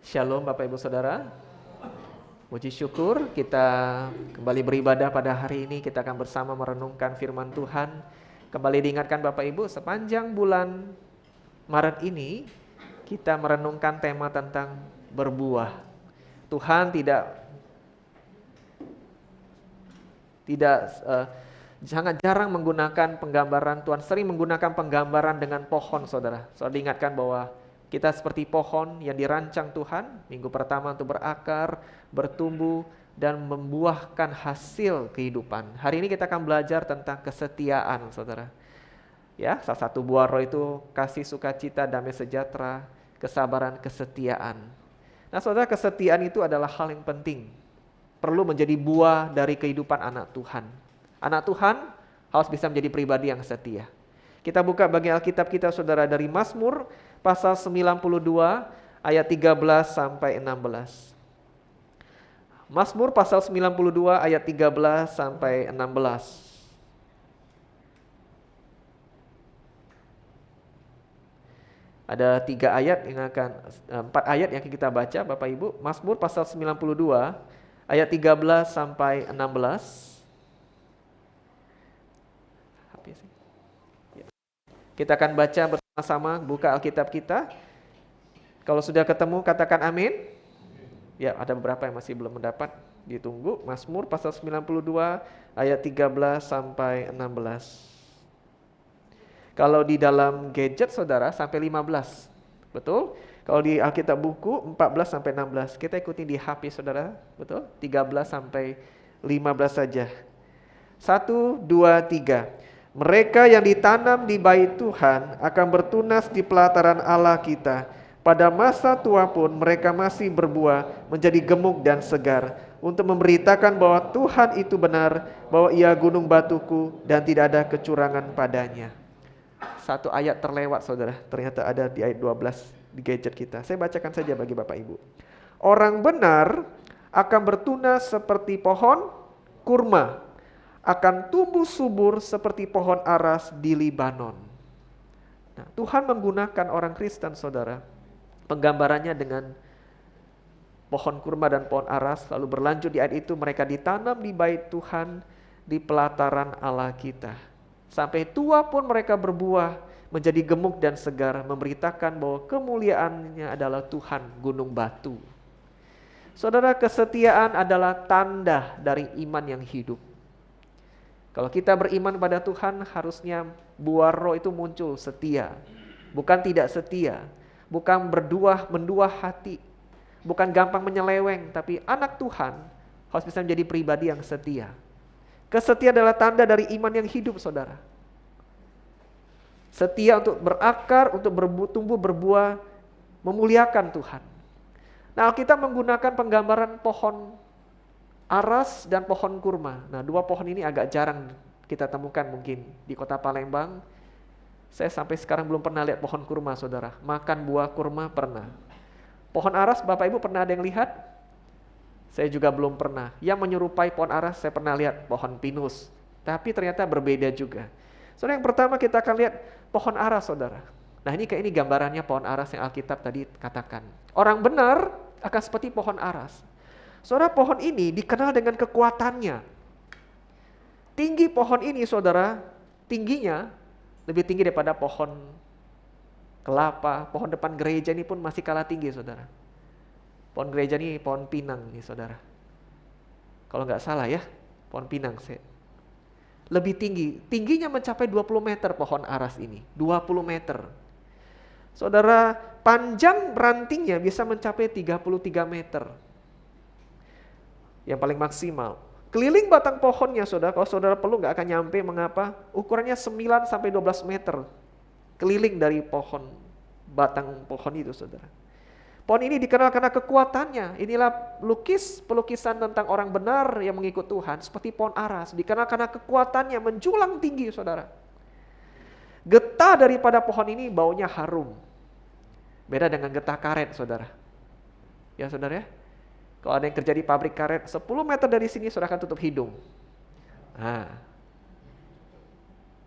Shalom Bapak Ibu Saudara. Puji syukur kita kembali beribadah pada hari ini. Kita akan bersama merenungkan firman Tuhan. Kembali diingatkan Bapak Ibu, sepanjang bulan Maret ini kita merenungkan tema tentang berbuah. Tuhan sangat jarang menggunakan penggambaran. Tuhan sering menggunakan penggambaran dengan pohon, saudara. Saudara diingatkan bahwa kita seperti pohon yang dirancang Tuhan. Minggu pertama untuk berakar, bertumbuh, dan membuahkan hasil kehidupan. Hari ini kita akan belajar tentang kesetiaan, saudara. Ya, salah satu buah roh itu kasih, sukacita, damai sejahtera, kesabaran, kesetiaan. Nah, saudara, kesetiaan itu adalah hal yang penting. Perlu menjadi buah dari kehidupan anak Tuhan. Anak Tuhan harus bisa menjadi pribadi yang setia. Kita buka bagian Alkitab kita, saudara, dari Mazmur pasal 92 ayat 13 sampai 16. Mazmur pasal 92 ayat 13 sampai 16. Ada 4 ayat yang kita baca Bapak Ibu. Mazmur pasal 92 ayat 13 sampai 16. Kita akan baca bersama-sama, buka Alkitab kita. Kalau sudah ketemu katakan amin. Ya, ada beberapa yang masih belum mendapat, ditunggu. Mazmur pasal 92 ayat 13 sampai 16. Kalau di dalam gadget saudara sampai 15. Betul? Kalau di Alkitab buku 14 sampai 16. Kita ikuti di HP saudara, betul? 13 sampai 15 saja. 1, 2, 3. Mereka yang ditanam di bait Tuhan akan bertunas di pelataran Allah kita. Pada masa tua pun mereka masih berbuah, menjadi gemuk dan segar, untuk memberitakan bahwa Tuhan itu benar, bahwa Ia gunung batuku dan tidak ada kecurangan padanya. Satu ayat terlewat saudara, ternyata ada di ayat 12 di gadget kita. Saya bacakan saja bagi Bapak Ibu. Orang benar akan bertunas seperti pohon kurma, akan tumbuh subur seperti pohon aras di Libanon. Nah, Tuhan menggunakan orang Kristen, saudara. Penggambarannya dengan pohon kurma dan pohon aras. Lalu berlanjut di ayat itu, mereka ditanam di bait Tuhan, di pelataran Allah kita. Sampai tua pun mereka berbuah, menjadi gemuk dan segar, memberitakan bahwa kemuliaannya adalah Tuhan gunung batu. Saudara, kesetiaan adalah tanda dari iman yang hidup. Kalau kita beriman pada Tuhan, harusnya buah roh itu muncul setia. Bukan tidak setia. Bukan menduah hati. Bukan gampang menyeleweng. Tapi anak Tuhan harus bisa menjadi pribadi yang setia. Kesetiaan adalah tanda dari iman yang hidup, saudara. Setia untuk berakar, untuk tumbuh berbuah, memuliakan Tuhan. Nah, kita menggunakan penggambaran pohon aras dan pohon kurma. Nah, dua pohon ini agak jarang kita temukan mungkin di kota Palembang. Saya sampai sekarang belum pernah lihat pohon kurma, saudara. Makan buah kurma pernah. Pohon aras, Bapak Ibu pernah ada yang lihat? Saya juga belum pernah. Yang menyerupai pohon aras, saya pernah lihat pohon pinus. Tapi ternyata berbeda juga. Saudara, yang pertama kita akan lihat pohon aras, saudara. Nah, ini gambarannya pohon aras yang Alkitab tadi katakan. Orang benar akan seperti pohon aras. Saudara, pohon ini dikenal dengan kekuatannya. Tinggi pohon ini, saudara, tingginya lebih tinggi daripada pohon kelapa. Pohon depan gereja ini pun masih kalah tinggi, saudara. Pohon gereja ini pohon pinang nih, saudara. Kalau nggak salah ya, pohon pinang. Lebih tinggi. Tingginya mencapai 20 meter pohon aras ini. 20 meter. Saudara, panjang rantingnya bisa mencapai 33 meter. Yang paling maksimal. Keliling batang pohonnya, saudara, kalau saudara perlu nggak akan nyampe, mengapa? Ukurannya 9 sampai 12 meter. Keliling dari batang pohon itu, saudara. Pohon ini dikenal karena kekuatannya. Inilah pelukisan tentang orang benar yang mengikut Tuhan, seperti pohon aras. Dikenal karena kekuatannya menjulang tinggi, saudara. Getah daripada pohon ini baunya harum. Beda dengan getah karet, saudara. Ya, saudara ya. Kalau ada yang kerja di pabrik karet, 10 meter dari sini saudara akan tutup hidung. Nah,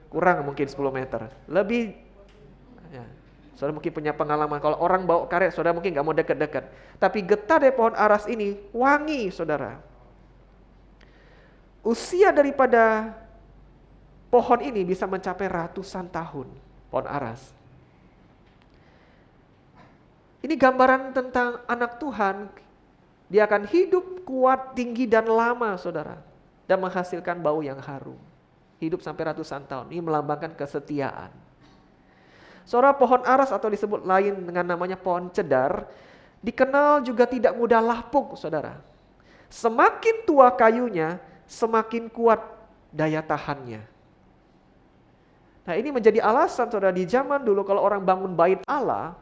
kurang mungkin 10 meter. Lebih, ya, Saudara mungkin punya pengalaman, kalau orang bawa karet, saudara mungkin nggak mau dekat-dekat. Tapi getah dari pohon aras ini wangi, saudara. Usia daripada pohon ini bisa mencapai ratusan tahun, pohon aras. Ini gambaran tentang anak Tuhan, dia akan hidup kuat, tinggi, dan lama, saudara. Dan menghasilkan bau yang harum. Hidup sampai ratusan tahun, ini melambangkan kesetiaan. Saudara, pohon aras atau disebut lain dengan namanya pohon cedar, dikenal juga tidak mudah lapuk, saudara. Semakin tua kayunya, semakin kuat daya tahannya. Nah, ini menjadi alasan, saudara, di zaman dulu kalau orang bangun bait Allah,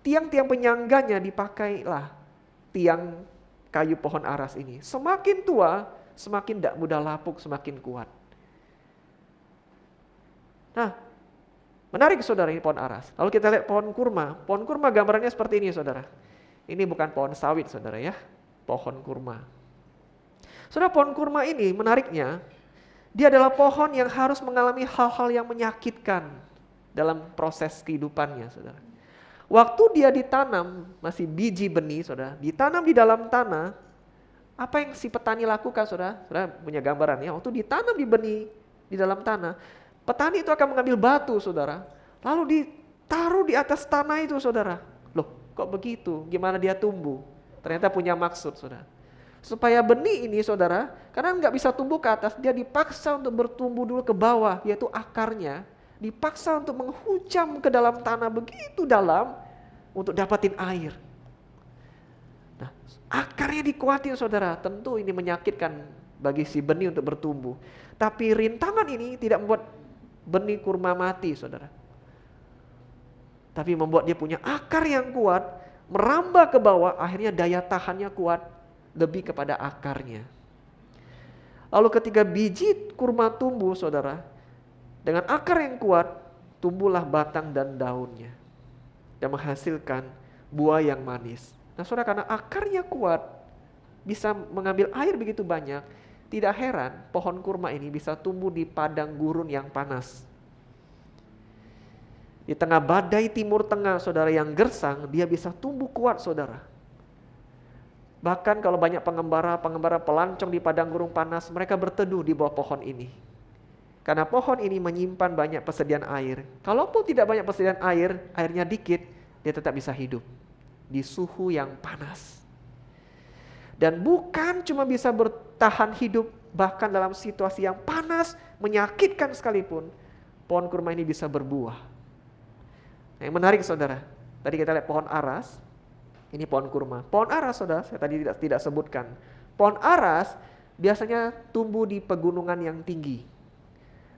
tiang-tiang penyangganya dipakailah tiang kayu pohon aras ini. Semakin tua, semakin tidak mudah lapuk, semakin kuat. Nah, menarik saudara, ini pohon aras. Lalu kita lihat pohon kurma. Pohon kurma gambarannya seperti ini, saudara. Ini bukan pohon sawit, saudara ya. Pohon kurma. Saudara, pohon kurma ini menariknya, dia adalah pohon yang harus mengalami hal-hal yang menyakitkan dalam proses kehidupannya, saudara. Waktu dia ditanam, masih biji benih, saudara, ditanam di dalam tanah, apa yang si petani lakukan, saudara? Saudara punya gambaran ya, waktu ditanam di benih, di dalam tanah, petani itu akan mengambil batu, saudara, lalu ditaruh di atas tanah itu, saudara. Loh, kok begitu? Gimana dia tumbuh? Ternyata punya maksud, saudara. Supaya benih ini, saudara, karena nggak bisa tumbuh ke atas, dia dipaksa untuk bertumbuh dulu ke bawah, yaitu akarnya. Dipaksa untuk menghujam ke dalam tanah begitu dalam untuk dapatin air. Nah, akarnya dikuatin, saudara. Tentu ini menyakitkan bagi si benih untuk bertumbuh. Tapi rintangan ini tidak membuat benih kurma mati, saudara. Tapi membuat dia punya akar yang kuat, merambah ke bawah, akhirnya daya tahannya kuat, lebih kepada akarnya. Lalu ketika biji kurma tumbuh, saudara, dengan akar yang kuat, tumbuhlah batang dan daunnya. Dan menghasilkan buah yang manis. Nah, saudara, karena akarnya kuat, bisa mengambil air begitu banyak, tidak heran pohon kurma ini bisa tumbuh di padang gurun yang panas. Di tengah badai timur tengah, saudara, yang gersang, dia bisa tumbuh kuat, saudara. Bahkan kalau banyak pengembara pelancong di padang gurun panas, mereka berteduh di bawah pohon ini. Karena pohon ini menyimpan banyak persediaan air. Kalaupun tidak banyak persediaan air, airnya dikit, dia tetap bisa hidup di suhu yang panas. Dan bukan cuma bisa bertahan hidup, bahkan dalam situasi yang panas, menyakitkan sekalipun, pohon kurma ini bisa berbuah. Nah, yang menarik, saudara, tadi kita lihat pohon aras, ini pohon kurma. Pohon aras, saudara, saya tadi tidak sebutkan. Pohon aras biasanya tumbuh di pegunungan yang tinggi.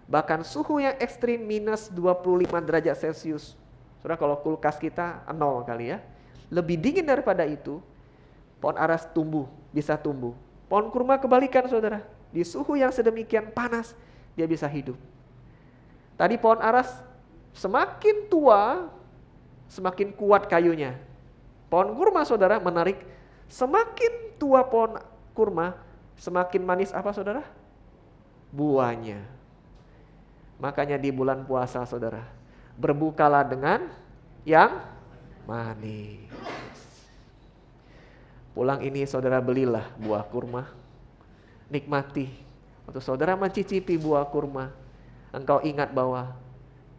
Bahkan suhu yang ekstrim minus 25 derajat Celcius. Saudara, kalau kulkas kita 0 kali ya. Lebih dingin daripada itu, pohon aras bisa tumbuh. Pohon kurma kebalikan, saudara. Di suhu yang sedemikian panas, dia bisa hidup. Tadi pohon aras semakin tua, semakin kuat kayunya. Pohon kurma, saudara, menarik. Semakin tua pohon kurma, semakin manis apa, saudara? Buahnya. Makanya di bulan puasa, saudara, berbukalah dengan yang manis. Pulang ini, saudara, belilah buah kurma. Nikmati. Waktu saudara mencicipi buah kurma, engkau ingat bahwa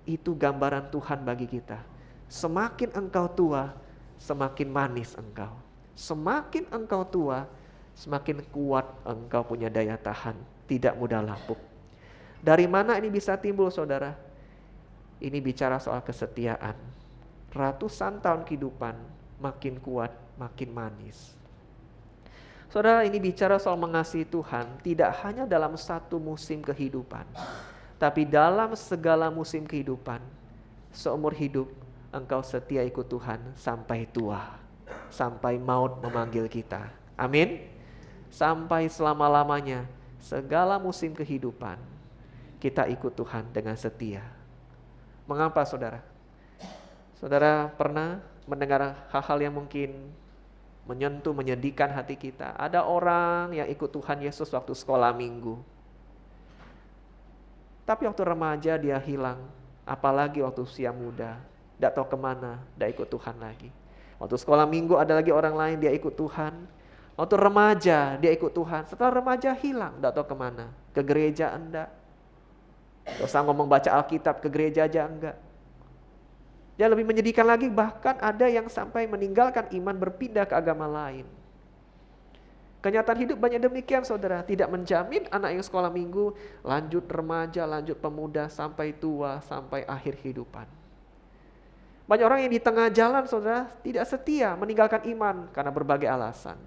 itu gambaran Tuhan bagi kita. Semakin engkau tua, semakin manis engkau. Semakin engkau tua, semakin kuat engkau punya daya tahan, tidak mudah lapuk. Dari mana ini bisa timbul, saudara? Ini bicara soal kesetiaan. Ratusan tahun kehidupan, makin kuat, makin manis. Saudara, ini bicara soal mengasihi Tuhan, tidak hanya dalam satu musim kehidupan, tapi dalam segala musim kehidupan. Seumur hidup, engkau setia ikut Tuhan sampai tua, sampai maut memanggil kita. Amin. Sampai selama-lamanya, segala musim kehidupan, kita ikut Tuhan dengan setia. Mengapa, saudara? Saudara pernah mendengar hal-hal yang mungkin menyentuh, menyedihkan hati kita? Ada orang yang ikut Tuhan Yesus waktu sekolah minggu, tapi waktu remaja dia hilang, apalagi waktu usia muda. tidak tahu kemana, tidak ikut Tuhan lagi. Waktu sekolah minggu ada lagi orang lain, dia ikut Tuhan. Waktu remaja, dia ikut Tuhan. Setelah remaja hilang, tidak tahu kemana. Ke gereja enggak. Tidak usah ngomong baca Alkitab, ke gereja aja enggak. Yang lebih menyedihkan lagi, bahkan ada yang sampai meninggalkan iman berpindah ke agama lain. Kenyataan hidup banyak demikian saudara. Tidak menjamin anak yang sekolah minggu lanjut remaja, lanjut pemuda, sampai tua, sampai akhir kehidupan. Banyak orang yang di tengah jalan saudara tidak setia, meninggalkan iman karena berbagai alasan.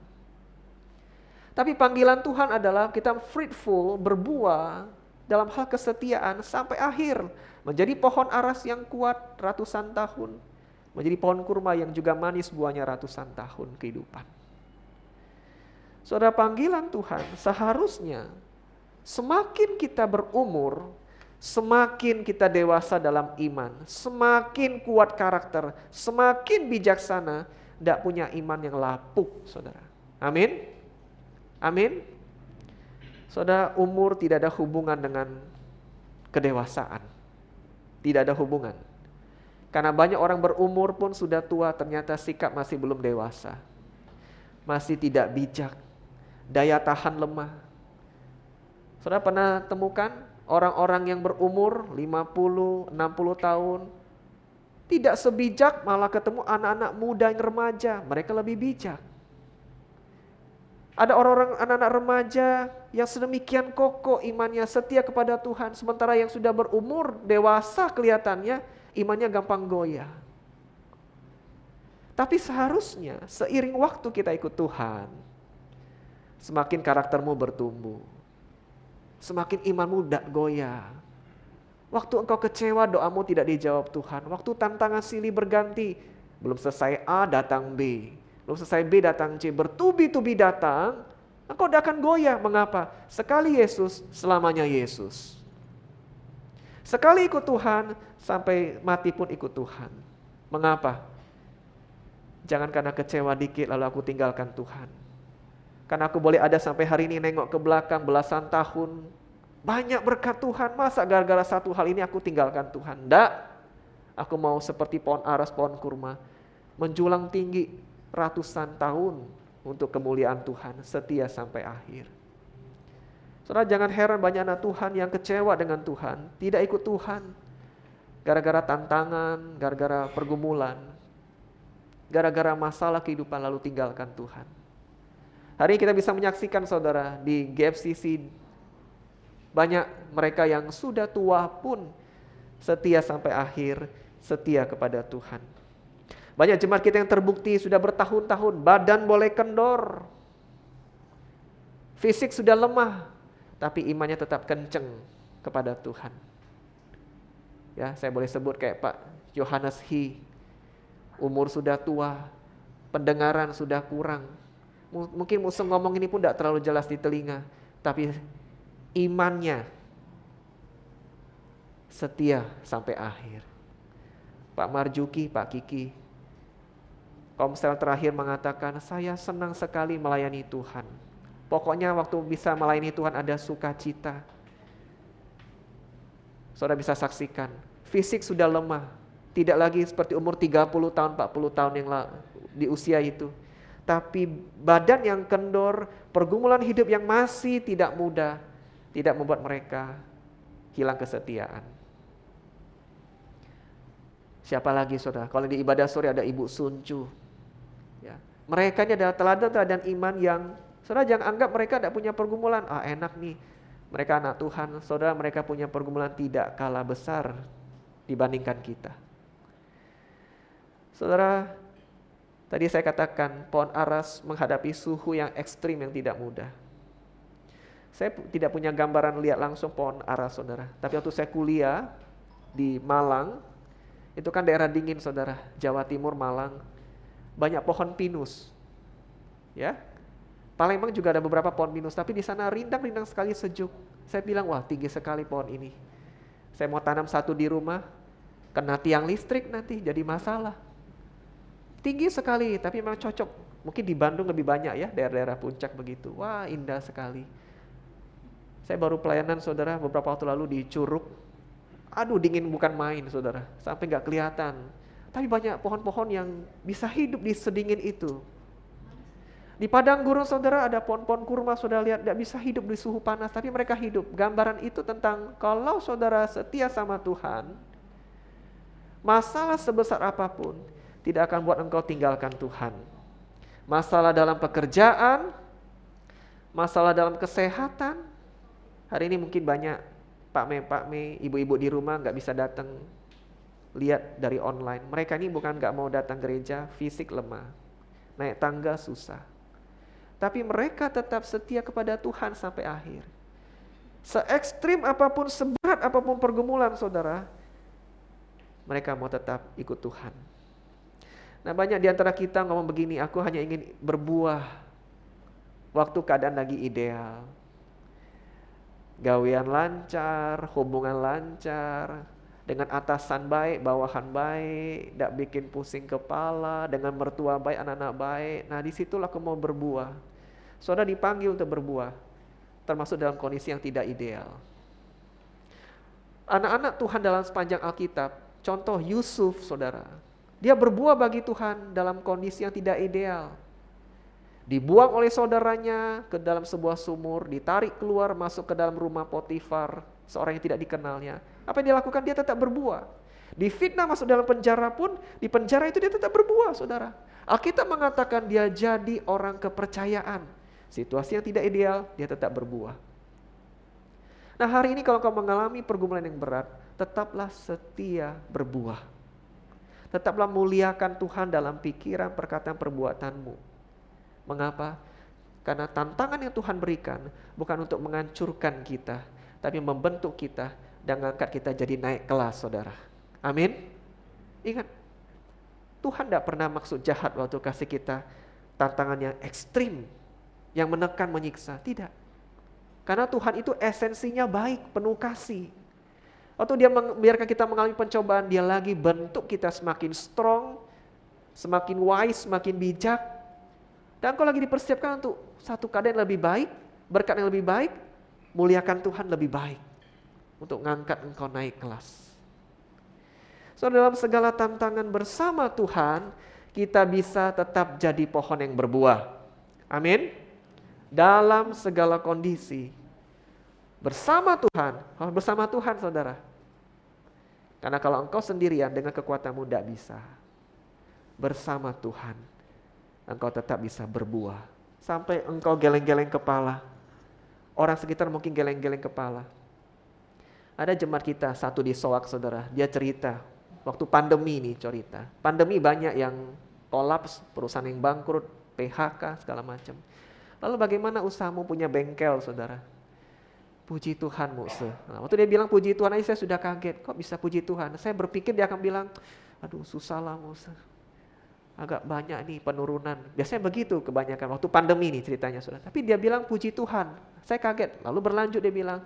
Tapi panggilan Tuhan adalah kita fruitful, berbuah dalam hal kesetiaan sampai akhir. Menjadi pohon aras yang kuat ratusan tahun. Menjadi pohon kurma yang juga manis buahnya ratusan tahun kehidupan. Saudara, panggilan Tuhan seharusnya semakin kita berumur, semakin kita dewasa dalam iman, semakin kuat karakter, semakin bijaksana, tidak punya iman yang lapuk, saudara. Amin. Amin. Saudara, umur tidak ada hubungan dengan kedewasaan. Tidak ada hubungan. Karena banyak orang berumur pun sudah tua, ternyata sikap masih belum dewasa. Masih tidak bijak. Daya tahan lemah. Saudara pernah temukan orang-orang yang berumur 50, 60 tahun. Tidak sebijak, malah ketemu anak-anak muda yang remaja. Mereka lebih bijak. Ada orang-orang anak-anak remaja yang sedemikian kokoh imannya, setia kepada Tuhan. Sementara yang sudah berumur, dewasa kelihatannya, imannya gampang goyah. Tapi seharusnya seiring waktu kita ikut Tuhan, semakin karaktermu bertumbuh. Semakin imanmu tidak goyah. Waktu engkau kecewa, doamu tidak dijawab Tuhan. Waktu tantangan silih berganti, belum selesai A datang B. Belum selesai B datang C, bertubi-tubi datang, engkau tidak akan goyah. Mengapa? Sekali Yesus, selamanya Yesus. Sekali ikut Tuhan, sampai mati pun ikut Tuhan. Mengapa? Jangan karena kecewa dikit lalu aku tinggalkan Tuhan. Karena aku boleh ada sampai hari ini nengok ke belakang belasan tahun. Banyak berkat Tuhan, masa gara-gara satu hal ini aku tinggalkan Tuhan? Tidak. Aku mau seperti pohon aras, pohon kurma. Menjulang tinggi ratusan tahun untuk kemuliaan Tuhan, setia sampai akhir. Saudara, jangan heran banyak anak Tuhan yang kecewa dengan Tuhan, tidak ikut Tuhan, gara-gara tantangan, gara-gara pergumulan, gara-gara masalah kehidupan lalu tinggalkan Tuhan. Hari ini kita bisa menyaksikan saudara di GFCC, banyak mereka yang sudah tua pun setia sampai akhir, setia kepada Tuhan. Banyak jemaat kita yang terbukti sudah bertahun-tahun, badan boleh kendor, fisik sudah lemah, tapi imannya tetap kenceng kepada Tuhan. Ya, saya boleh sebut kayak Pak Yohanes Hi, umur sudah tua, pendengaran sudah kurang. Mungkin musuh ngomong ini pun tidak terlalu jelas di telinga, tapi imannya setia sampai akhir. Pak Marjuki, Pak Kiki, Komsel terakhir mengatakan, saya senang sekali melayani Tuhan. Pokoknya waktu bisa melayani Tuhan ada sukacita. Saudara bisa saksikan, fisik sudah lemah. Tidak lagi seperti umur 30 tahun, 40 tahun yang di usia itu. Tapi badan yang kendor, pergumulan hidup yang masih tidak mudah, tidak membuat mereka hilang kesetiaan. Siapa lagi saudara? Kalau di ibadah sore ada Ibu Suncu. Ya. Mereka ini adalah teladan-teladan iman yang, saudara jangan anggap mereka tidak punya pergumulan. Enak nih, mereka anak Tuhan. Saudara, mereka punya pergumulan tidak kalah besar dibandingkan kita. Saudara, tadi saya katakan pohon aras menghadapi suhu yang ekstrim yang tidak mudah. Saya tidak punya gambaran lihat langsung pohon aras saudara. Tapi waktu saya kuliah di Malang, itu kan daerah dingin saudara, Jawa Timur, Malang. Banyak pohon pinus. Ya. Palembang juga ada beberapa pohon pinus, tapi di sana rindang-rindang sekali, sejuk. Saya bilang, wah tinggi sekali pohon ini. Saya mau tanam satu di rumah, kena tiang listrik nanti jadi masalah. Tinggi sekali, tapi memang cocok. Mungkin di Bandung lebih banyak ya, daerah-daerah puncak begitu. Wah indah sekali. Saya baru pelayanan saudara beberapa waktu lalu di Curug. Aduh dingin bukan main saudara, sampai gak kelihatan. Tapi banyak pohon-pohon yang bisa hidup di sedingin itu. Di padang gurun saudara ada pohon-pohon kurma, saudara lihat tidak bisa hidup di suhu panas, tapi mereka hidup. Gambaran itu tentang kalau saudara setia sama Tuhan, masalah sebesar apapun tidak akan buat engkau tinggalkan Tuhan. Masalah dalam pekerjaan, masalah dalam kesehatan. Hari ini mungkin banyak Pak Me, ibu-ibu di rumah nggak bisa datang lihat dari online. Mereka ini bukan nggak mau datang gereja, fisik lemah, naik tangga susah. Tapi mereka tetap setia kepada Tuhan sampai akhir. Se-ekstrim apapun, seberat apapun pergumulan saudara, mereka mau tetap ikut Tuhan. Nah banyak di antara kita ngomong begini, aku hanya ingin berbuah waktu keadaan lagi ideal. Gawean lancar, hubungan lancar, dengan atasan baik, bawahan baik, tidak bikin pusing kepala, dengan mertua baik, anak-anak baik. Nah disitulah aku mau berbuah. Saudara dipanggil untuk berbuah, termasuk dalam kondisi yang tidak ideal. Anak-anak Tuhan dalam sepanjang Alkitab, contoh Yusuf saudara, dia berbuah bagi Tuhan dalam kondisi yang tidak ideal. Dibuang oleh saudaranya ke dalam sebuah sumur, ditarik keluar masuk ke dalam rumah Potifar, seorang yang tidak dikenalnya. Apa yang dia lakukan? Dia tetap berbuah. Difitnah masuk dalam penjara pun, di penjara itu dia tetap berbuah saudara. Alkitab mengatakan dia jadi orang kepercayaan. Situasi yang tidak ideal, dia tetap berbuah. Nah hari ini kalau kau mengalami pergumulan yang berat, tetaplah setia berbuah. Tetaplah muliakan Tuhan dalam pikiran, perkataan, perbuatanmu. Mengapa? Karena tantangan yang Tuhan berikan bukan untuk menghancurkan kita, tapi membentuk kita dan mengangkat kita jadi naik kelas saudara. Amin. Ingat, Tuhan tidak pernah maksud jahat waktu kasih kita tantangan yang ekstrim, yang menekan, menyiksa. Tidak. Karena Tuhan itu esensinya baik, penuh kasih. Waktu dia membiarkan kita mengalami pencobaan, dia lagi bentuk kita semakin strong, semakin wise, semakin bijak. Dan engkau lagi dipersiapkan untuk satu keadaan yang lebih baik, berkat yang lebih baik, muliakan Tuhan lebih baik. Untuk mengangkat engkau naik kelas. So dalam segala tantangan bersama Tuhan, kita bisa tetap jadi pohon yang berbuah. Amin. Dalam segala kondisi. Bersama Tuhan, bersama Tuhan saudara. Karena kalau engkau sendirian dengan kekuatanmu tidak bisa. Bersama Tuhan, engkau tetap bisa berbuah. Sampai engkau geleng-geleng kepala. Orang sekitar mungkin geleng-geleng kepala. Ada jemaat kita satu di Soak saudara. Dia cerita. Waktu pandemi nih cerita. Pandemi banyak yang kolaps, perusahaan yang bangkrut, PHK segala macam. Lalu bagaimana usahamu punya bengkel saudara? Puji Tuhan Muse. Nah, waktu dia bilang puji Tuhan aja saya sudah kaget. Kok bisa puji Tuhan? Saya berpikir dia akan bilang, aduh susah lah Muse. Agak banyak nih penurunan. Biasanya begitu kebanyakan waktu pandemi nih ceritanya saudara. Tapi dia bilang puji Tuhan. Saya kaget. Lalu berlanjut dia bilang,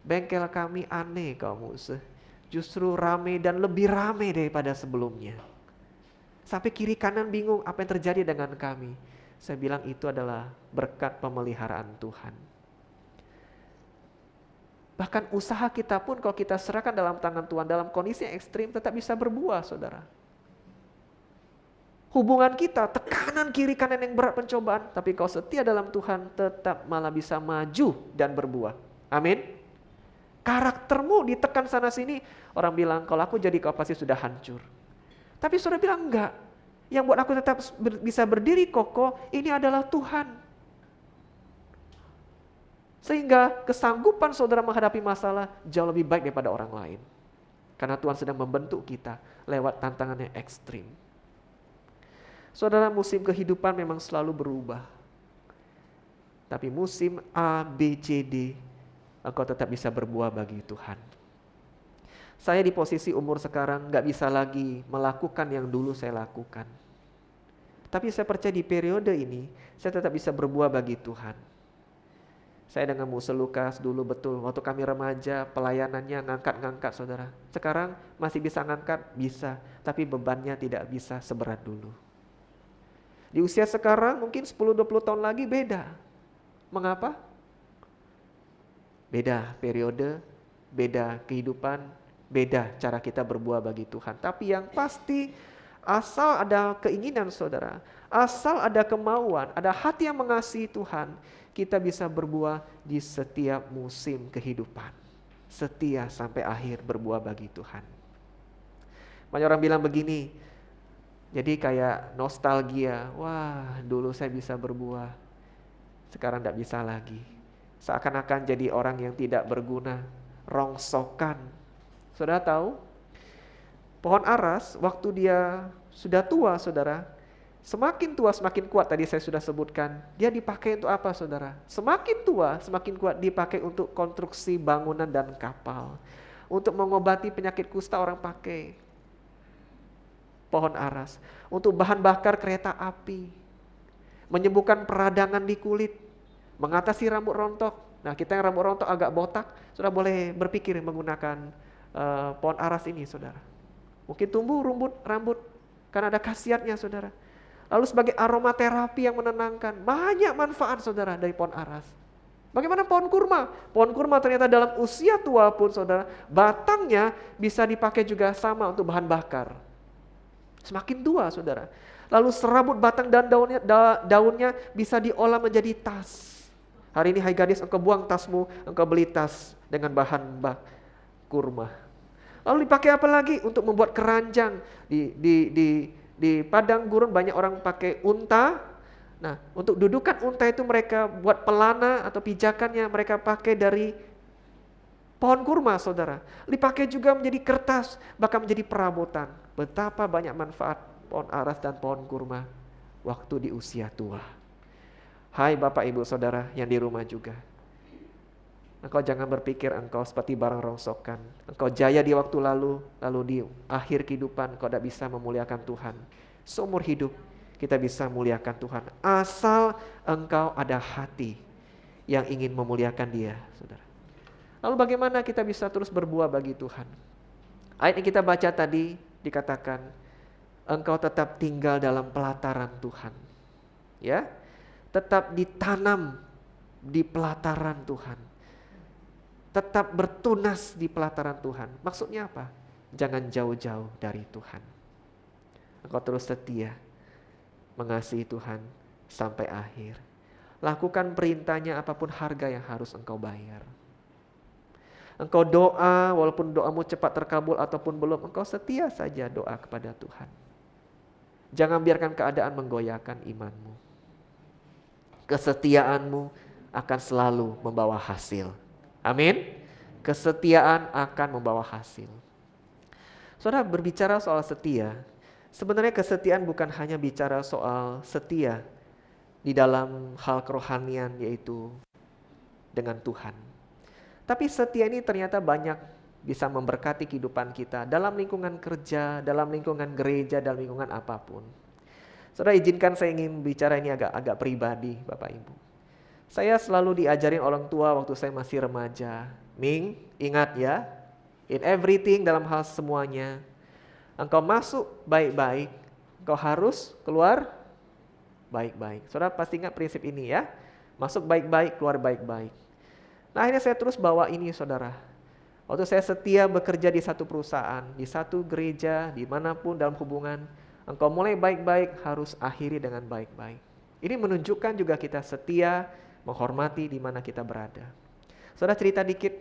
bengkel kami aneh kamu. Justru rame dan lebih rame daripada sebelumnya. Sampai kiri kanan bingung apa yang terjadi dengan kami. Saya bilang itu adalah berkat pemeliharaan Tuhan. Bahkan usaha kita pun kalau kita serahkan dalam tangan Tuhan dalam kondisi yang ekstrim tetap bisa berbuah saudara. Hubungan kita, tekanan kiri kanan yang berat pencobaan, tapi kau setia dalam Tuhan tetap malah bisa maju dan berbuah. Amin. Karaktermu ditekan sana sini, orang bilang kalau aku jadi kau pasti sudah hancur. Tapi saudara bilang enggak. Yang buat aku tetap bisa berdiri kokoh, ini adalah Tuhan. Sehingga kesanggupan saudara menghadapi masalah jauh lebih baik daripada orang lain. Karena Tuhan sedang membentuk kita lewat tantangan yang ekstrim. Saudara, musim kehidupan memang selalu berubah. Tapi musim A, B, C, D, engkau tetap bisa berbuah bagi Tuhan. Saya di posisi umur sekarang gak bisa lagi melakukan yang dulu saya lakukan. Tapi saya percaya di periode ini, saya tetap bisa berbuah bagi Tuhan. Saya dengan Muse Lukas dulu betul, waktu kami remaja, pelayanannya ngangkat-ngangkat saudara. Sekarang masih bisa ngangkat, bisa. Tapi bebannya tidak bisa seberat dulu. Di usia sekarang mungkin 10-20 tahun lagi beda. Mengapa? Beda periode, beda kehidupan, beda cara kita berbuah bagi Tuhan. Tapi yang pasti Asal ada keinginan saudara, asal ada kemauan, ada hati yang mengasihi Tuhan, kita bisa berbuah di setiap musim kehidupan. Setia sampai akhir berbuah bagi Tuhan. Banyak orang bilang begini, jadi kayak nostalgia, wah dulu saya bisa berbuah, sekarang tidak bisa lagi. Seakan-akan jadi orang yang tidak berguna, rongsokan. Saudara tahu, pohon aras waktu dia sudah tua saudara, semakin tua semakin kuat, tadi saya sudah sebutkan. Dia dipakai untuk apa saudara? Semakin tua semakin kuat, dipakai untuk konstruksi bangunan dan kapal. Untuk mengobati penyakit kusta orang pakai pohon aras. Untuk bahan bakar kereta api. Menyembuhkan peradangan di kulit. Mengatasi rambut rontok. Nah kita yang rambut rontok agak botak, sudah boleh berpikir menggunakan pohon aras ini saudara. Mungkin tumbuh rambut karena ada khasiatnya saudara. Lalu sebagai aromaterapi yang menenangkan, banyak manfaat saudara dari pohon aras. Bagaimana pohon kurma? Pohon kurma ternyata dalam usia tua pun saudara, batangnya bisa dipakai juga sama untuk bahan bakar. Semakin tua saudara. Lalu serabut batang dan daunnya bisa diolah menjadi tas. Hari ini hai gadis, engkau buang tasmu, engkau beli tas dengan bahan kurma. Lalu dipakai apa lagi? Untuk membuat keranjang. Di padang gurun banyak orang pakai unta. Nah, untuk dudukan unta itu mereka buat pelana atau pijakannya mereka pakai dari pohon kurma saudara. Dipakai juga menjadi kertas, bahkan menjadi perabotan. Betapa banyak manfaat pohon aras dan pohon kurma waktu di usia tua. Hai Bapak Ibu Saudara yang di rumah juga. Engkau jangan berpikir engkau seperti barang rongsokan. Engkau jaya di waktu lalu di akhir kehidupan engkau tidak bisa memuliakan Tuhan. Seumur hidup kita bisa memuliakan Tuhan. Asal engkau ada hati yang ingin memuliakan Dia, saudara. Lalu bagaimana kita bisa terus berbuah bagi Tuhan? Ayat yang kita baca tadi dikatakan, engkau tetap tinggal dalam pelataran Tuhan. Ya, tetap ditanam di pelataran Tuhan. Tetap bertunas di pelataran Tuhan. Maksudnya apa? Jangan jauh-jauh dari Tuhan. Engkau terus setia mengasihi Tuhan sampai akhir. Lakukan perintahnya apapun harga yang harus engkau bayar. Engkau doa walaupun doamu cepat terkabul ataupun belum, engkau setia saja doa kepada Tuhan. Jangan biarkan keadaan menggoyahkan imanmu. Kesetiaanmu akan selalu membawa hasil. Amin. Kesetiaan akan membawa hasil. Saudara, berbicara soal setia, sebenarnya kesetiaan bukan hanya bicara soal setia di dalam hal kerohanian, yaitu dengan Tuhan. Tapi setia ini ternyata banyak bisa memberkati kehidupan kita dalam lingkungan kerja, dalam lingkungan gereja, dalam lingkungan apapun. Saudara, izinkan saya ingin bicara ini agak pribadi Bapak Ibu. Saya selalu diajarin orang tua waktu saya masih remaja. Ming, ingat ya, in everything, dalam hal semuanya, engkau masuk baik-baik, engkau harus keluar baik-baik. Saudara pasti ingat prinsip ini ya. Masuk baik-baik, keluar baik-baik. Nah akhirnya saya terus bawa ini saudara. Waktu saya setia bekerja di satu perusahaan, di satu gereja, dimanapun dalam hubungan, engkau mulai baik-baik, harus akhiri dengan baik-baik. Ini menunjukkan juga kita setia, menghormati di mana kita berada. Saudara cerita dikit,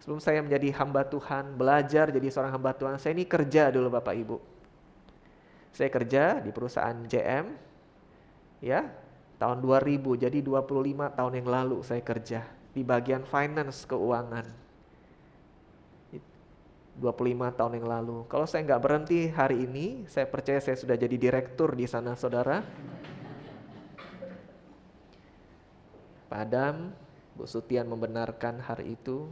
sebelum saya menjadi hamba Tuhan, belajar jadi seorang hamba Tuhan, saya ini kerja dulu Bapak Ibu. Saya kerja di perusahaan JM, ya, tahun 2000, jadi 25 tahun yang lalu saya kerja di bagian finance, keuangan. 25 tahun yang lalu. Kalau saya nggak berhenti hari ini, saya percaya saya sudah jadi direktur di sana, saudara. Pak Adam, Bu Sutian membenarkan hari itu.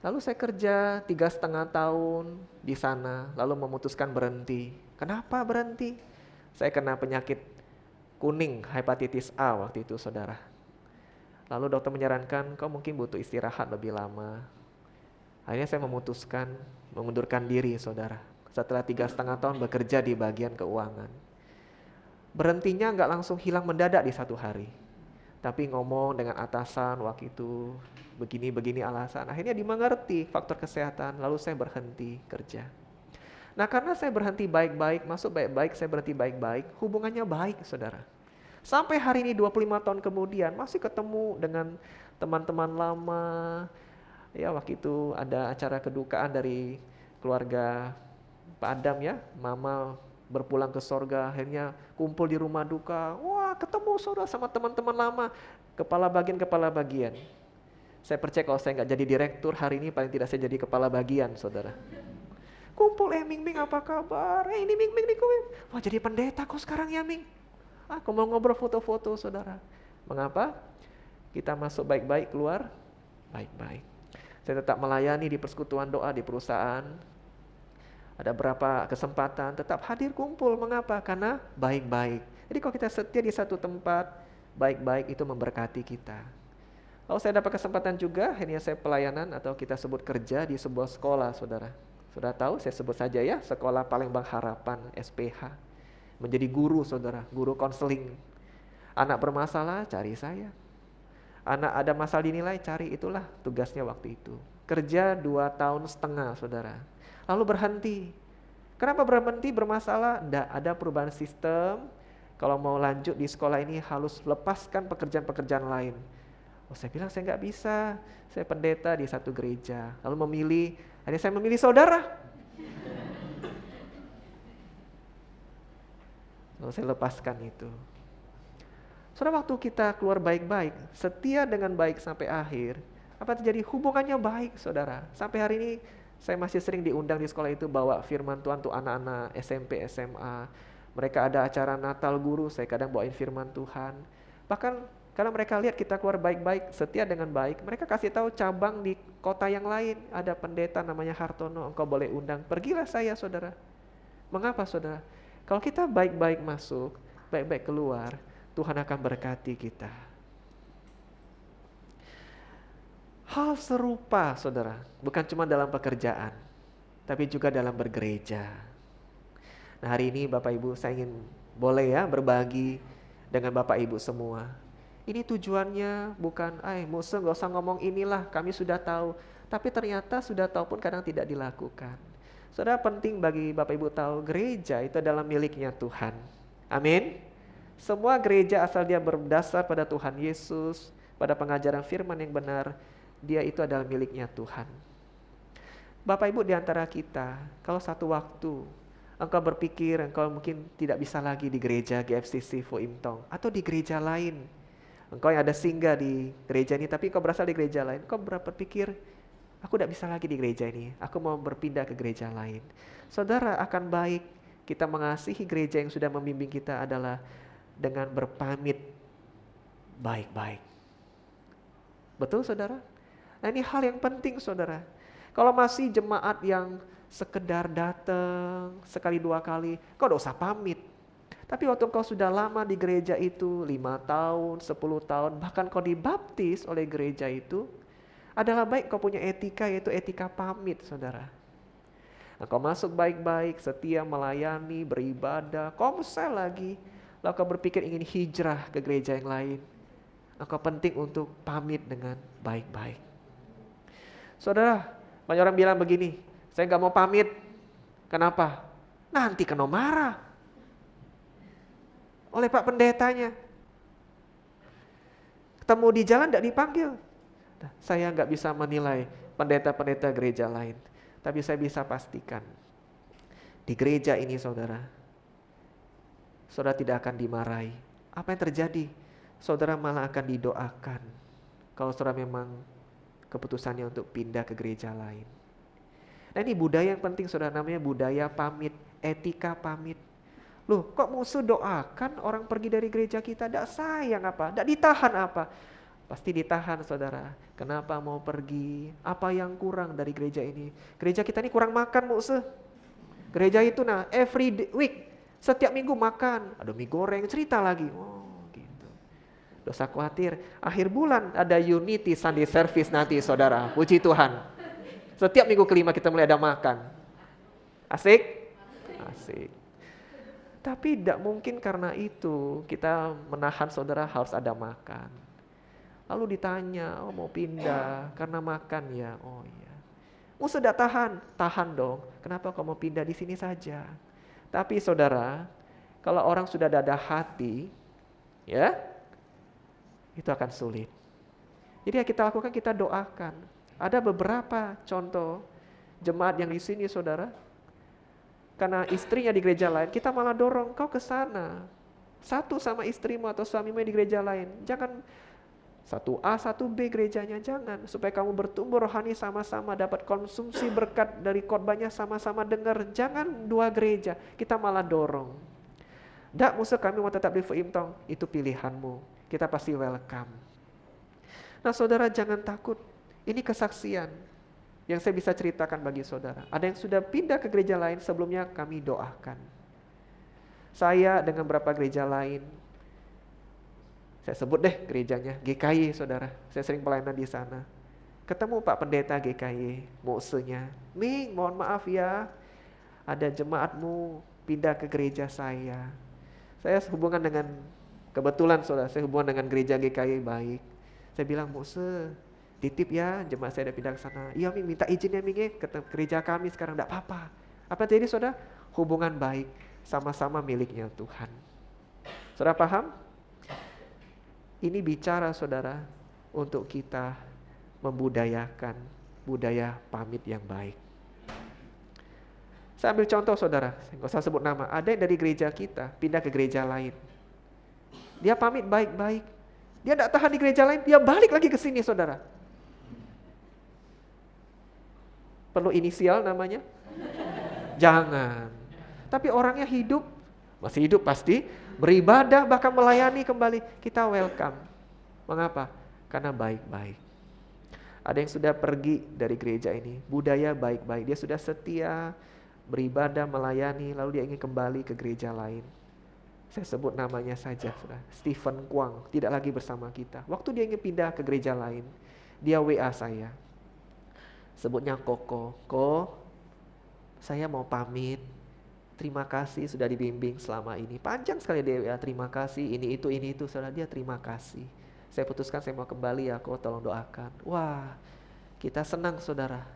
Lalu saya kerja 3,5 tahun di sana, lalu memutuskan berhenti. Kenapa berhenti? Saya kena penyakit kuning, hepatitis A waktu itu, saudara. Lalu dokter menyarankan, kau mungkin butuh istirahat lebih lama. Akhirnya saya memutuskan mengundurkan diri, saudara. Setelah 3,5 tahun bekerja di bagian keuangan. Berhentinya nggak langsung hilang mendadak di satu hari. Tapi ngomong dengan atasan waktu itu, begini-begini alasan. Akhirnya dimengerti faktor kesehatan, lalu saya berhenti kerja. Nah karena saya berhenti baik-baik, masuk baik-baik, saya berhenti baik-baik, hubungannya baik saudara. Sampai hari ini 25 tahun kemudian masih ketemu dengan teman-teman lama. Ya waktu itu ada acara kedukaan dari keluarga Pak Adam ya, mama berpulang ke sorga, akhirnya kumpul di rumah duka. Wah ketemu saudara sama teman-teman lama, kepala bagian. Saya percaya kalau saya nggak jadi direktur hari ini paling tidak saya jadi kepala bagian saudara. Kumpul, Ming Ming apa kabar? Ini Ming Ming nih, wah jadi pendeta kok sekarang ya Ming. Aku mau ngobrol foto-foto saudara. Mengapa? Kita masuk baik-baik, keluar baik-baik. Saya tetap melayani di persekutuan doa di perusahaan. Ada berapa kesempatan tetap hadir kumpul. Mengapa? Karena baik-baik. Jadi kalau kita setia di satu tempat, baik-baik itu memberkati kita. Lalu saya dapat kesempatan juga, akhirnya saya pelayanan atau kita sebut kerja di sebuah sekolah saudara. Sudah tahu, saya sebut saja ya, Sekolah Palembang Harapan, SPH. Menjadi guru saudara, guru konseling. Anak bermasalah, cari saya. Anak ada masalah dinilai, cari, itulah tugasnya waktu itu. Kerja 2,5 tahun saudara. Lalu berhenti. Kenapa berhenti? Bermasalah? Tidak ada perubahan sistem. Kalau mau lanjut di sekolah ini harus lepaskan pekerjaan-pekerjaan lain. Oh saya bilang saya nggak bisa, saya pendeta di satu gereja. Lalu akhirnya saya memilih saudara. Lalu saya lepaskan itu. Saudara waktu kita keluar baik-baik, setia dengan baik sampai akhir, apa terjadi? Hubungannya baik saudara. Sampai hari ini saya masih sering diundang di sekolah itu bawa firman Tuhan untuk anak-anak SMP, SMA. Mereka ada acara Natal guru, saya kadang bawain firman Tuhan. Bahkan karena mereka lihat kita keluar baik-baik, setia dengan baik, mereka kasih tahu cabang di kota yang lain, ada pendeta namanya Hartono, engkau boleh undang. Pergilah saya saudara. Mengapa saudara? Kalau kita baik-baik masuk, baik-baik keluar, Tuhan akan berkati kita. Hal serupa saudara, bukan cuma dalam pekerjaan, tapi juga dalam bergereja. Nah hari ini Bapak Ibu saya ingin boleh ya berbagi dengan Bapak Ibu semua. Ini tujuannya bukan, Musa gak usah ngomong inilah, kami sudah tahu. Tapi ternyata sudah tahu pun kadang tidak dilakukan. Saudara penting bagi Bapak Ibu tahu, gereja itu adalah miliknya Tuhan. Amin. Semua gereja asal dia berdasar pada Tuhan Yesus, pada pengajaran firman yang benar, dia itu adalah miliknya Tuhan. Bapak Ibu di antara kita, kalau satu waktu engkau berpikir engkau mungkin tidak bisa lagi di gereja GFCC Fo Im Tong atau di gereja lain. Engkau yang ada singgah di gereja ini, tapi engkau berasal di gereja lain. Engkau berpikir, aku tidak bisa lagi di gereja ini. Aku mau berpindah ke gereja lain. Saudara, akan baik kita mengasihi gereja yang sudah membimbing kita adalah dengan berpamit baik-baik. Betul saudara? Nah ini hal yang penting saudara. Kalau masih jemaat yang sekedar datang sekali 2 kali, kau tidak usah pamit. Tapi waktu kau sudah lama di gereja itu, 5 tahun, 10 tahun, bahkan kau dibaptis oleh gereja itu, adalah baik kau punya etika, yaitu etika pamit saudara. Nah, kau masuk baik-baik, setia melayani, beribadah, kau besar lagi, lalu kau berpikir ingin hijrah ke gereja yang lain. Engkau penting untuk pamit dengan baik-baik. Saudara, banyak orang bilang begini, saya gak mau pamit. Kenapa? Nanti kena marah oleh Pak Pendetanya. Ketemu di jalan tidak dipanggil. Nah, saya nggak bisa menilai pendeta-pendeta gereja lain. Tapi saya bisa pastikan, di gereja ini saudara tidak akan dimarahi. Apa yang terjadi? Saudara malah akan didoakan. Kalau saudara memang keputusannya untuk pindah ke gereja lain. Nah ini budaya yang penting saudara, namanya budaya pamit, etika pamit. Loh kok musuh doakan orang pergi dari gereja kita? Tidak sayang apa? Tidak ditahan apa? Pasti ditahan saudara. Kenapa mau pergi? Apa yang kurang dari gereja ini? Gereja kita ini kurang makan musuh. Gereja itu every week, setiap minggu makan. Ada mie goreng, cerita lagi. Oh gitu. Dosa khawatir. Akhir bulan ada Unity Sunday Service nanti saudara. Puji Tuhan. Setiap minggu kelima kita mulai ada makan. Asik? Asik. Tapi tidak mungkin karena itu kita menahan saudara harus ada makan. Lalu ditanya, mau pindah karena makan ya? Oh iya. Musuh tidak tahan dong. Kenapa kau mau pindah di sini saja? Tapi saudara, kalau orang sudah ada hati, ya, itu akan sulit. Jadi yang kita lakukan, kita doakan. Ada beberapa contoh jemaat yang di sini, saudara, karena istrinya di gereja lain, kita malah dorong kau ke sana. Satu sama istrimu atau suamimu di gereja lain. Jangan satu A, satu B gerejanya, jangan. Supaya kamu bertumbuh rohani sama-sama, dapat konsumsi berkat dari khotbahnya sama-sama dengar. Jangan dua gereja, kita malah dorong. Dak musuh kami mau tetap di Fuimtong, itu pilihanmu. Kita pasti welcome. Nah saudara, jangan takut. Ini kesaksian yang saya bisa ceritakan bagi saudara. Ada yang sudah pindah ke gereja lain, sebelumnya kami doakan. Saya dengan beberapa gereja lain, saya sebut deh gerejanya, GKY saudara. Saya sering pelayanan di sana. Ketemu Pak Pendeta GKY, musuhnya, Ming, mohon maaf ya, ada jemaatmu pindah ke gereja saya. Saya hubungan dengan, kebetulan saudara, saya hubungan dengan gereja GKY baik. Saya bilang, musuh, titip ya, jemaat saya udah pindah ke sana. Iya Ming, minta izin ya Ming, ke gereja kami sekarang, enggak apa-apa. Apa jadi saudara? Hubungan baik, sama-sama miliknya Tuhan. Saudara paham? Ini bicara saudara, untuk kita membudayakan budaya pamit yang baik. Saya ambil contoh saudara, saya nggak usah sebut nama. Ada yang dari gereja kita, pindah ke gereja lain. Dia pamit baik-baik. Dia enggak tahan di gereja lain, dia balik lagi ke sini saudara. Perlu inisial namanya? Jangan. Tapi orangnya hidup, masih hidup pasti, beribadah bahkan melayani kembali. Kita welcome. Mengapa? Karena baik-baik. Ada yang sudah pergi dari gereja ini, budaya baik-baik. Dia sudah setia, beribadah, melayani, lalu dia ingin kembali ke gereja lain. Saya sebut namanya saja, saudara. Stephen Kwang, tidak lagi bersama kita. Waktu dia ingin pindah ke gereja lain, dia WA saya. Sebutnya Koko. Saya mau pamit. Terima kasih sudah dibimbing selama ini. Panjang sekali dia WA, terima kasih, ini itu, saudara. Dia terima kasih. Saya putuskan saya mau kembali ya, tolong doakan. Wah, kita senang saudara.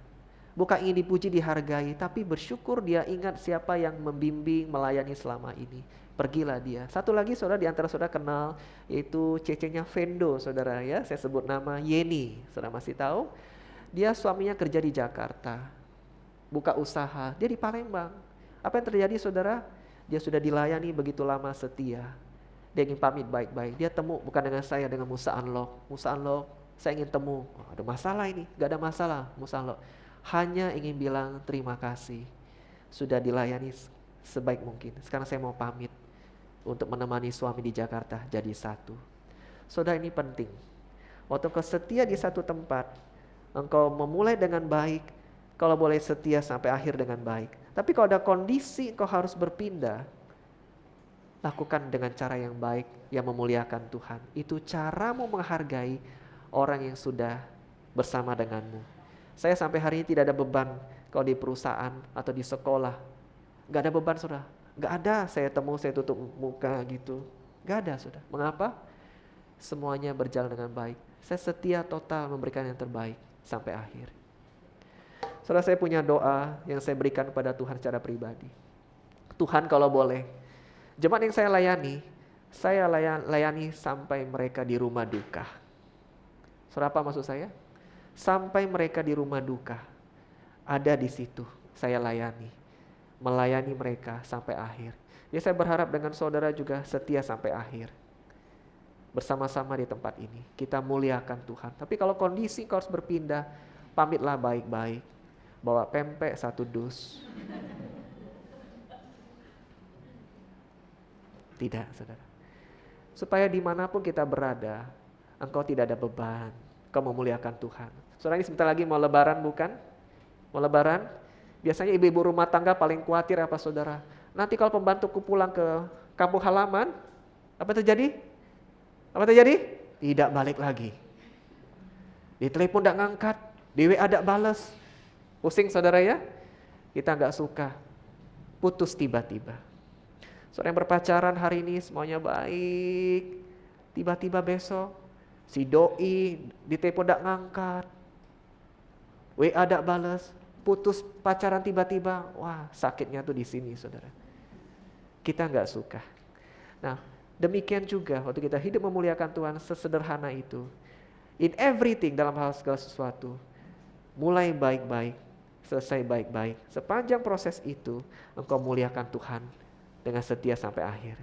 Bukan ingin dipuji, dihargai, tapi bersyukur dia ingat siapa yang membimbing, melayani selama ini. Pergilah dia. Satu lagi saudara di antara saudara kenal, yaitu cecenya Vendo saudara ya. Saya sebut nama Yeni. Saudara masih tahu? Dia suaminya kerja di Jakarta. Buka usaha, dia di Palembang. Apa yang terjadi saudara? Dia sudah dilayani begitu lama setia. Dia ingin pamit baik-baik. Dia temu bukan dengan saya, dengan Musa Unlock. Musa Unlock, saya ingin temu. Oh, ada masalah ini, gak ada masalah Musa Unlock. Hanya ingin bilang terima kasih. Sudah dilayani sebaik mungkin. Sekarang saya mau pamit untuk menemani suami di Jakarta jadi satu. Saudara, ini penting. Waktu kau setia di satu tempat, engkau memulai dengan baik, kalau boleh setia sampai akhir dengan baik. Tapi kalau ada kondisi engkau harus berpindah, lakukan dengan cara yang baik, yang memuliakan Tuhan. Itu caramu menghargai orang yang sudah bersama denganmu. Saya sampai hari ini tidak ada beban kalau di perusahaan atau di sekolah. Gak ada beban saudara. Gak ada saya temu, saya tutup muka gitu. Gak ada saudara. Mengapa? Semuanya berjalan dengan baik. Saya setia total memberikan yang terbaik sampai akhir. Saudara, saya punya doa yang saya berikan kepada Tuhan secara pribadi. Tuhan kalau boleh, jemaat yang saya layani sampai mereka di rumah duka. Saudara, apa maksud saya? Sampai mereka di rumah duka, ada di situ saya layani, melayani mereka sampai akhir. Jadi saya berharap dengan saudara juga setia sampai akhir. Bersama-sama di tempat ini, kita muliakan Tuhan. Tapi kalau kondisi kau harus berpindah, pamitlah baik-baik. Bawa pempek 1 dus. Tidak, saudara. Supaya dimanapun kita berada, engkau tidak ada beban. Kau memuliakan Tuhan. Saudara, ini sebentar lagi mau lebaran bukan? Mau lebaran? Biasanya ibu-ibu rumah tangga paling khawatir apa saudara? Nanti kalau pembantuku pulang ke kampung halaman, apa terjadi? Apa terjadi? Tidak balik lagi. Di telepon tidak ngangkat, di WA tidak balas. Pusing saudara ya? Kita nggak suka. Putus tiba-tiba. Saudara yang berpacaran hari ini semuanya baik. Tiba-tiba besok si doi di telepon tidak ngangkat, WA tidak balas. putus pacaran tiba-tiba, wah sakitnya tuh di sini saudara. Kita nggak suka. Nah demikian juga waktu kita hidup memuliakan Tuhan sesederhana itu. In everything, dalam hal segala sesuatu, mulai baik-baik, selesai baik-baik. Sepanjang proses itu engkau muliakan Tuhan dengan setia sampai akhir.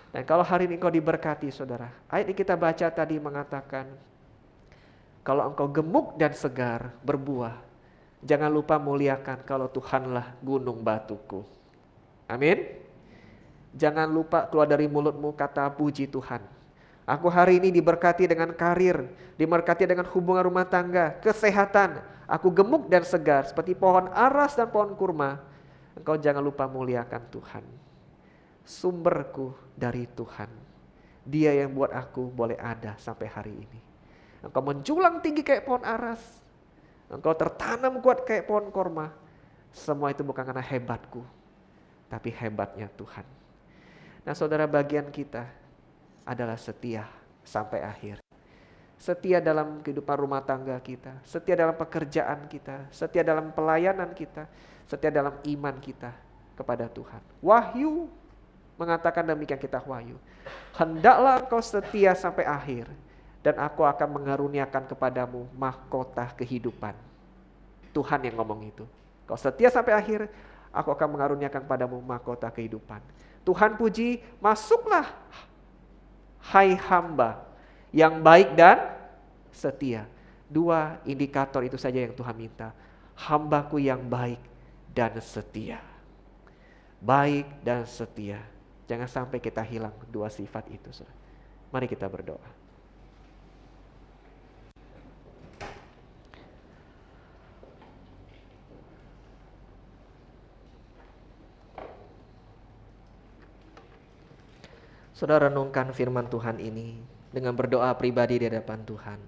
Dan kalau hari ini engkau diberkati saudara, ayat yang kita baca tadi mengatakan, kalau engkau gemuk dan segar berbuah, jangan lupa muliakan kalau Tuhanlah gunung batuku. Amin. Jangan lupa keluar dari mulutmu kata puji Tuhan. Aku hari ini diberkati dengan karir, diberkati dengan hubungan rumah tangga, kesehatan. Aku gemuk dan segar seperti pohon aras dan pohon kurma. Engkau jangan lupa muliakan Tuhan. Sumberku dari Tuhan. Dia yang buat aku boleh ada sampai hari ini. Engkau menjulang tinggi kayak pohon aras. Engkau tertanam kuat kayak pohon kurma. Semua itu bukan karena hebatku, tapi hebatnya Tuhan. Nah saudara, bagian kita adalah setia sampai akhir. Setia dalam kehidupan rumah tangga kita, setia dalam pekerjaan kita, setia dalam pelayanan kita, setia dalam iman kita kepada Tuhan. Wahyu mengatakan demikian, kita wahyu. Hendaklah engkau setia sampai akhir, dan aku akan mengaruniakan kepadamu mahkota kehidupan. Tuhan yang ngomong itu. Kau setia sampai akhir, aku akan mengaruniakan kepadamu mahkota kehidupan. Tuhan puji, masuklah hai hamba yang baik dan setia. 2 indikator itu saja yang Tuhan minta. Hambaku yang baik dan setia. Baik dan setia. Jangan sampai kita hilang 2 sifat itu. Mari kita berdoa. Saudara, renungkan firman Tuhan ini dengan berdoa pribadi di hadapan Tuhan.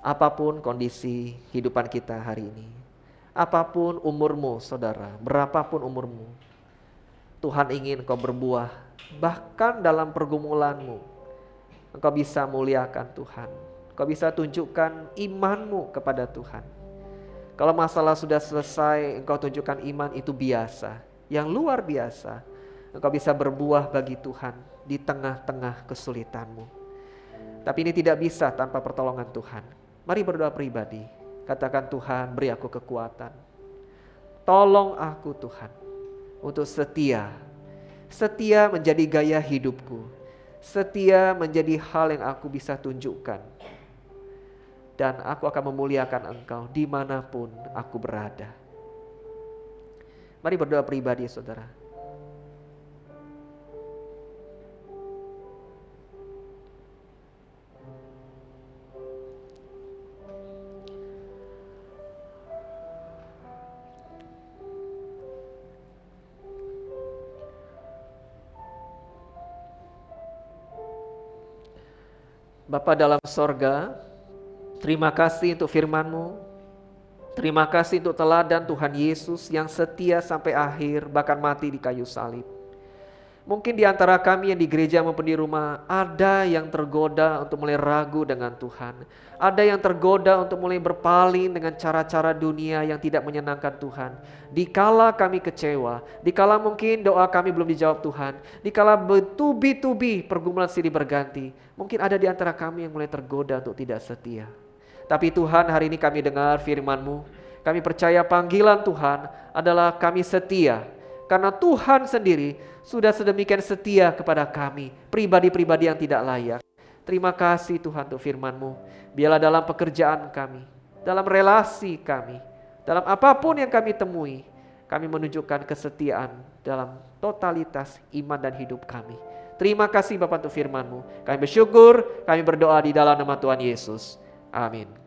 Apapun kondisi kehidupan kita hari ini, apapun umurmu saudara, berapapun umurmu, Tuhan ingin engkau berbuah. Bahkan dalam pergumulanmu, engkau bisa muliakan Tuhan. Engkau bisa tunjukkan imanmu kepada Tuhan. Kalau masalah sudah selesai, engkau tunjukkan iman, itu biasa. Yang luar biasa, engkau bisa berbuah bagi Tuhan di tengah-tengah kesulitanmu. Tapi ini tidak bisa tanpa pertolongan Tuhan. Mari berdoa pribadi. Katakan, Tuhan beri aku kekuatan. Tolong aku Tuhan untuk setia. Setia menjadi gaya hidupku. Setia menjadi hal yang aku bisa tunjukkan. Dan aku akan memuliakan Engkau dimanapun aku berada. Mari berdoa pribadi saudara. Bapa dalam sorga, terima kasih untuk firman-Mu. Terima kasih untuk teladan Tuhan Yesus yang setia sampai akhir, bahkan mati di kayu salib. Mungkin di antara kami yang di gereja maupun di rumah, ada yang tergoda untuk mulai ragu dengan Tuhan. Ada yang tergoda untuk mulai berpaling dengan cara-cara dunia yang tidak menyenangkan Tuhan. Dikala kami kecewa, dikala mungkin doa kami belum dijawab Tuhan, dikala bertubi-tubi pergumulan silih berganti, mungkin ada di antara kami yang mulai tergoda untuk tidak setia. Tapi Tuhan, hari ini kami dengar firman-Mu, kami percaya panggilan Tuhan adalah kami setia. Karena Tuhan sendiri sudah sedemikian setia kepada kami, pribadi-pribadi yang tidak layak. Terima kasih Tuhan untuk firman-Mu. Biarlah dalam pekerjaan kami, dalam relasi kami, dalam apapun yang kami temui, kami menunjukkan kesetiaan dalam totalitas iman dan hidup kami. Terima kasih Bapak untuk firman-Mu. Kami bersyukur, kami berdoa di dalam nama Tuhan Yesus. Amin.